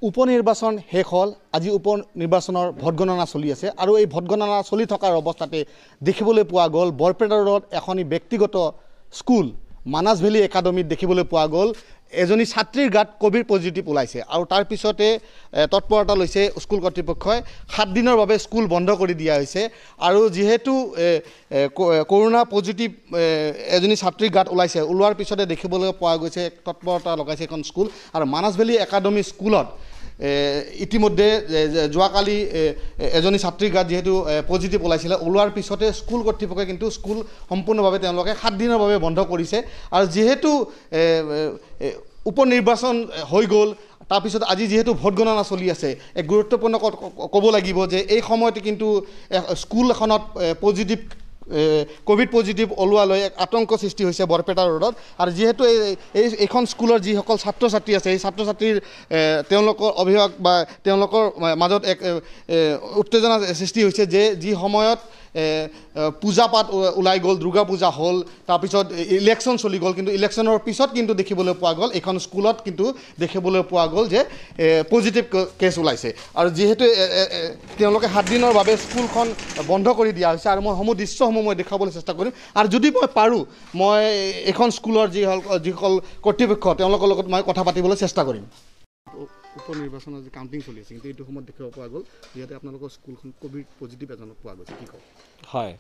উপনিৰ্বাচন শেষ হ'ল আজি উপনিৰ্বাচনৰ ভোটগণনা চলি আছে আৰু এই ভোটগণনা চলি থকাৰ অৱস্থাতে দেখিবলৈ পোৱা গ'ল বৰপেটা ৰোডত এখনি ব্যক্তিগত স্কুল মানাস ভেলী একাডেমীত দেখিবলৈ পোৱা গ'ল এজনী ছাত্ৰীৰ গাত কোভিড পজিটিভ ওলাইছে আৰু তাৰ পিছতে তৎপৰতা লৈছে স্কুল কৰ্তৃপক্ষই 7 দিনৰ বাবে স্কুল বন্ধ কৰি দিয়া হৈছে আৰু যেহেতু কৰোনা পজিটিভ এজনী ছাত্ৰীৰ গাত ওলাইছে ওলোৱাৰ পিছতে দেখিবলৈ পোৱা গৈছে তৎপৰতা লগাইছে এখন স্কুল আৰু মানাস ভেলী একাডেমী স্কুলত ইতিমধ্যে যোৱাকালি এজনী ছাত্ৰীৰ গাত যেহেতু পজিটিভ ওলাইছিলে ওলোৱাৰ পিছতে স্কুল কৰ্তৃপক্ষই কিন্তু স্কুল সম্পূৰ্ণভাৱে তেওঁলোকে 7 দিনৰ বাবে বন্ধ কৰিছে আৰু যেহেতু উপনিৰ্বাচন হৈ গ'ল তাৰপিছত আজি যেহেতু ভোটগণনা চলি আছে এক গুৰুত্বপূৰ্ণ ক'ব লাগিব যে এই সময়তে কিন্তু স্কুল এখনত পজিটিভ কোভিড পজিটিভ ওলোৱালৈ এক আতংক সৃষ্টি হৈছে বৰপেটা ৰোডত আৰু যেহেতু এইখন স্কুলৰ যিসকল ছাত্ৰ ছাত্ৰী আছে এই ছাত্ৰ ছাত্ৰীৰ তেওঁলোকৰ অভিভাৱক বা তেওঁলোকৰ মাজত এক উত্তেজনা সৃষ্টি হৈছে যে যি সময়ত পূজা পাঠ ওলাই গ'ল দুৰ্গা পূজা হ'ল তাৰপিছত ইলেকশ্যন চলি গ'ল কিন্তু ইলেকশ্যনৰ পিছত কিন্তু দেখিবলৈ পোৱা গ'ল এইখন স্কুলত কিন্তু দেখিবলৈ পোৱা গ'ল যে পজিটিভ কেছ ওলাইছে আৰু যিহেতু তেওঁলোকে 7 দিনৰ বাবে স্কুলখন বন্ধ কৰি দিয়া হৈছে আৰু মই দৃশ্যসমূহ মই দেখাবলৈ চেষ্টা কৰিম আৰু যদি মই পাৰোঁ মই এইখন স্কুলৰ যিসকল কৰ্তৃপক্ষ তেওঁলোকৰ লগত মই কথা পাতিবলৈ চেষ্টা কৰিম উপনিৰ্বাচনৰ যে কাউণ্টিং চলি আছে কিন্তু এইটো সময়ত দেখিব পোৱা গ'ল যিহেতু আপোনালোকৰ স্কুলখন কোভিড পজিটিভ এজনক পোৱা গৈছে কি কয় হয়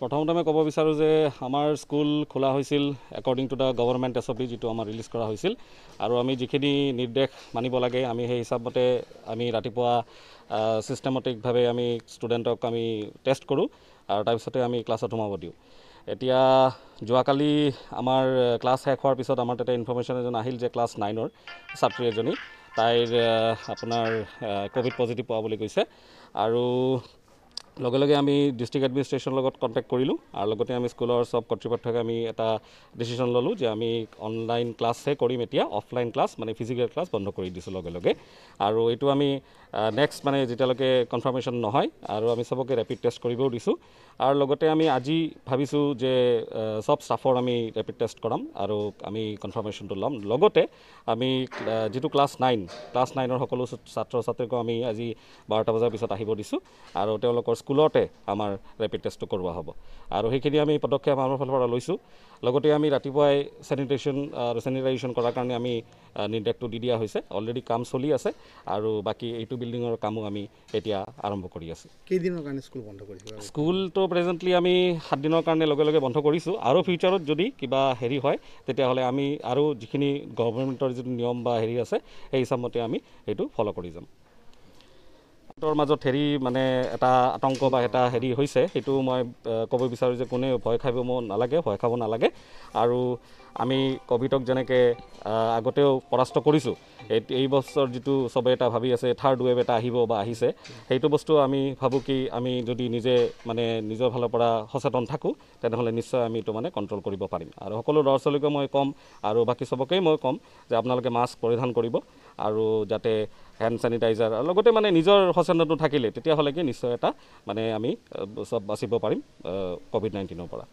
প্ৰথমতে মই ক'ব বিচাৰোঁ যে আমাৰ স্কুল খোলা হৈছিল according to the government SOP যিটো আমাৰ ৰিলিজ কৰা হৈছিল আৰু আমি যিখিনি নিৰ্দেশ মানিব লাগে আমি সেই হিচাপমতে আমি ৰাতিপুৱা ছিষ্টেমেটিকভাৱে আমি ষ্টুডেণ্টক আমি টেষ্ট কৰোঁ আৰু তাৰপিছতে আমি ক্লাছত সোমাব দিওঁ এতিয়া যোৱাকালি আমাৰ ক্লাছ শেষ হোৱাৰ পিছত আমাৰ তাতে ইনফৰ্মেশ্যন এজন আহিল যে ক্লাছ 9ৰ ছাত্ৰী এজনী তাইৰ আপোনাৰ কোভিড পজিটিভ পোৱা বুলি কৈছে আৰু লগে লগে আমি ডিষ্ট্ৰিক্ট এডমিনিষ্ট্ৰেশ্যনৰ লগত কণ্টেক্ট কৰিলোঁ আৰু লগতে আমি স্কুলৰ সব কৰ্তৃপক্ষক আমি এটা ডিচিশ্যন ল'লোঁ যে আমি অনলাইন ক্লাছহে কৰিম এতিয়া অফলাইন ক্লাছ মানে ফিজিকেল ক্লাছ বন্ধ কৰি দিছোঁ লগে লগে আৰু এইটো আমি নেক্সট মানে যেতিয়ালৈকে কনফাৰ্মেশ্যন নহয় আৰু আমি সবকে ৰেপিড টেষ্ট কৰিবও দিছোঁ আৰু লগতে আমি আজি ভাবিছোঁ যে সব ষ্টাফৰ আমি ৰেপিড টেষ্ট কৰাম আৰু আমি কনফাৰ্মেশ্যনটো ল'ম লগতে আমি যিটো ক্লাছ 9ৰ সকলো ছাত্ৰ ছাত্ৰীকো আমি আজি 12টা বজাৰ পিছত আহিব দিছোঁ আৰু তেওঁলোকৰ স্কুলতে আমাৰ ৰেপিড টেষ্টটো কৰোৱা হ'ব আৰু সেইখিনি আমি পদক্ষেপ আমাৰ ফালৰ পৰা লৈছোঁ লগতে আমি ৰাতিপুৱাই চেনিটাইজেশ্যন কৰাৰ কাৰণে আমি নিৰ্দেশটো দি দিয়া হৈছে অলৰেডি কাম চলি আছে আৰু বাকী এইটো বিল্ডিঙৰ কামো আমি এতিয়া আৰম্ভ কৰি আছোঁ কেইদিনৰ কাৰণে স্কুল বন্ধ কৰিছে স্কুলটো প্ৰেজেণ্টলি আমি 7 দিনৰ কাৰণে লগে লগে বন্ধ কৰিছোঁ আৰু ফিউচাৰত যদি কিবা হেৰি হয় তেতিয়াহ'লে আমি আৰু যিখিনি গভৰ্ণমেণ্টৰ যিটো নিয়ম বা হেৰি আছে সেই হিচাপমতে আমি সেইটো ফ'ল' কৰি যাম মাজত হেৰি মানে এটা আতংক বা এটা হেৰি হৈছে সেইটো মই ক'ব বিচাৰোঁ যে কোনে ভয় খাব নালাগে আৰু আমি ক'ভিডক যেনেকৈ আগতেও পৰাস্ত কৰিছোঁ এই বছৰ যিটো চবে এটা ভাবি আছে থাৰ্ড ৱেভ এটা আহিব বা আহিছে সেইটো বস্তু আমি ভাবোঁ কি আমি যদি নিজে মানে নিজৰ ফালৰ পৰা সচেতন থাকোঁ তেনেহ'লে নিশ্চয় আমি এইটো মানে কণ্ট্ৰল কৰিব পাৰিম আৰু সকলো ল'ৰা ছোৱালীকে মই ক'ম আৰু বাকী চবকেই মই ক'ম যে আপোনালোকে মাস্ক পৰিধান কৰিব আৰু যাতে হেণ্ড চেনিটাইজাৰ আৰু লগতে মানে নিজৰ সচেতনটো থাকিলে তেতিয়াহ'লে কি নিশ্চয় এটা মানে আমি চব বাচিব পাৰিম কোভিড-19ৰ পৰা